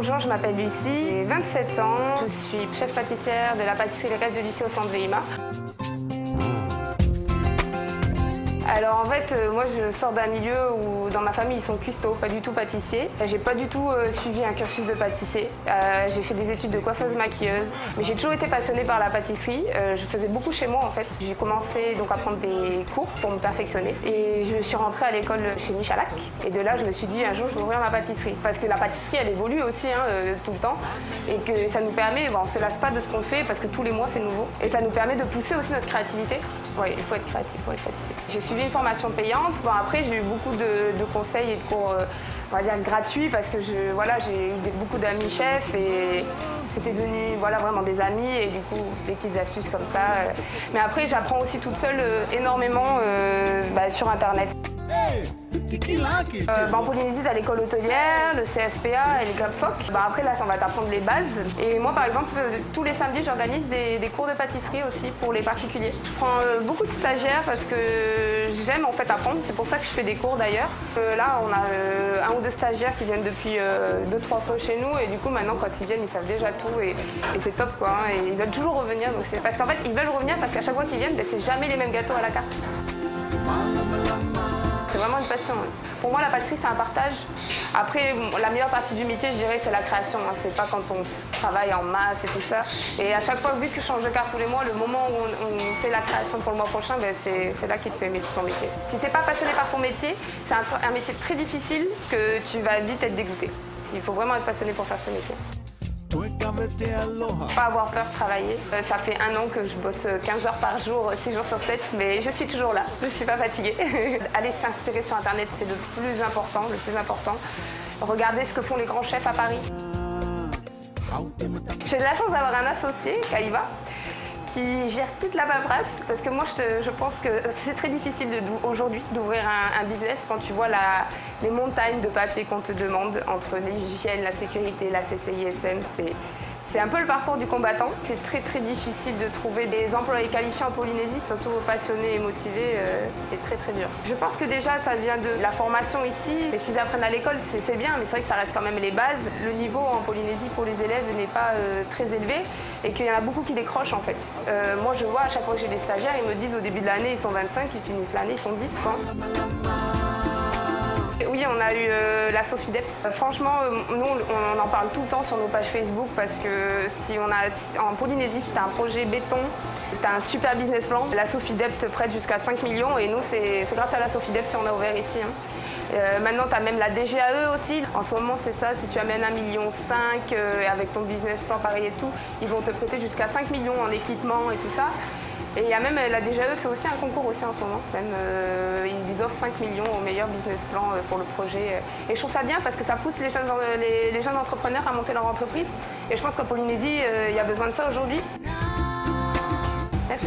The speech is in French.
Bonjour, je m'appelle Lucie, j'ai 27 ans, je suis chef pâtissière de la pâtisserie Les Rêves de Lucie au centre de Lima. Alors en fait, moi je sors d'un milieu où dans ma famille ils sont cuistots, pas du tout pâtissiers. J'ai pas du tout suivi un cursus de pâtissier. J'ai fait des études de coiffeuse maquilleuse, mais j'ai toujours été passionnée par la pâtisserie. Je faisais beaucoup chez moi en fait. J'ai commencé donc à prendre des cours pour me perfectionner et je suis rentrée à l'école chez Michalak. Et de là je me suis dit un jour je vais ouvrir ma pâtisserie. Parce que la pâtisserie elle évolue aussi tout le temps et que ça nous permet, on se lasse pas de ce qu'on fait parce que tous les mois c'est nouveau. Et ça nous permet de pousser aussi notre créativité. Oui, il faut être créatif pour être pâtissier. J'ai suivi une formation payante. Bon, après, j'ai eu beaucoup de conseils et de cours, on va dire, gratuits parce que j'ai eu beaucoup d'amis chefs et c'était devenu vraiment des amis et du coup, des petites astuces comme ça. Mais après, j'apprends aussi toute seule énormément sur Internet. En Polynésie, tu as l'école hôtelière, le CFPA et les clubs FOC. Après, là, ça va t'apprendre les bases. Et moi, par exemple, tous les samedis, j'organise des cours de pâtisserie aussi pour les particuliers. Je prends beaucoup de stagiaires parce que j'aime en fait apprendre. C'est pour ça que je fais des cours d'ailleurs. Là, on a un ou deux stagiaires qui viennent depuis 2-3 fois chez nous. Et du coup, maintenant, quand ils viennent, ils savent déjà tout. Et c'est top, quoi. Et ils veulent toujours revenir. Donc parce qu'en fait, ils veulent revenir parce qu'à chaque fois qu'ils viennent, c'est jamais les mêmes gâteaux à la carte. C'est vraiment une passion. Pour moi, la pâtisserie, c'est un partage. Après, la meilleure partie du métier, je dirais, c'est la création. C'est pas quand on travaille en masse et tout ça. Et à chaque fois, vu que je change de carte tous les mois, le moment où on fait la création pour le mois prochain, c'est là qu'il te fait aimer ton métier. Si t'es pas passionné par ton métier, c'est un métier très difficile que tu vas vite être dégoûté. Il faut vraiment être passionné pour faire ce métier. Pas avoir peur de travailler. Ça fait 1 an que je bosse 15 heures par jour, 6 jours sur 7, mais je suis toujours là, je ne suis pas fatiguée. Aller s'inspirer sur Internet, c'est le plus important, Regardez ce que font les grands chefs à Paris. J'ai de la chance d'avoir un associé, Kaïva, qui gère toute la paperasse, parce que moi je pense que c'est très difficile aujourd'hui d'ouvrir un business quand tu vois les montagnes de papier qu'on te demande entre l'hygiène, la sécurité, la CCISM. C'est un peu le parcours du combattant. C'est très très difficile de trouver des employés qualifiés en Polynésie, surtout passionnés et motivés, c'est très très dur. Je pense que déjà ça vient de la formation ici, et ce qu'ils apprennent à l'école c'est bien, mais c'est vrai que ça reste quand même les bases. Le niveau en Polynésie pour les élèves n'est pas très élevé et qu'il y en a beaucoup qui décrochent en fait. Moi je vois à chaque fois que j'ai des stagiaires, ils me disent au début de l'année ils sont 25, ils finissent l'année ils sont 10 quoi. Oui, on a eu la Sofidep. Franchement, nous, on en parle tout le temps sur nos pages Facebook parce que en Polynésie, si tu as un projet béton, tu as un super business plan, la Sofidep te prête jusqu'à 5 millions et nous, c'est grâce à la Sofidep si on a ouvert ici. Maintenant, tu as même la DGAE aussi. En ce moment, c'est ça, si tu amènes 1,5 million avec ton business plan pareil et tout, ils vont te prêter jusqu'à 5 millions en équipement et tout ça. Et il y a même la DGAE fait aussi un concours aussi en ce moment. Ils offrent 5 millions au meilleur business plan pour le projet. Et je trouve ça bien parce que ça pousse les jeunes entrepreneurs à monter leur entreprise. Et je pense qu'en Polynésie, il y a besoin de ça aujourd'hui. Merci.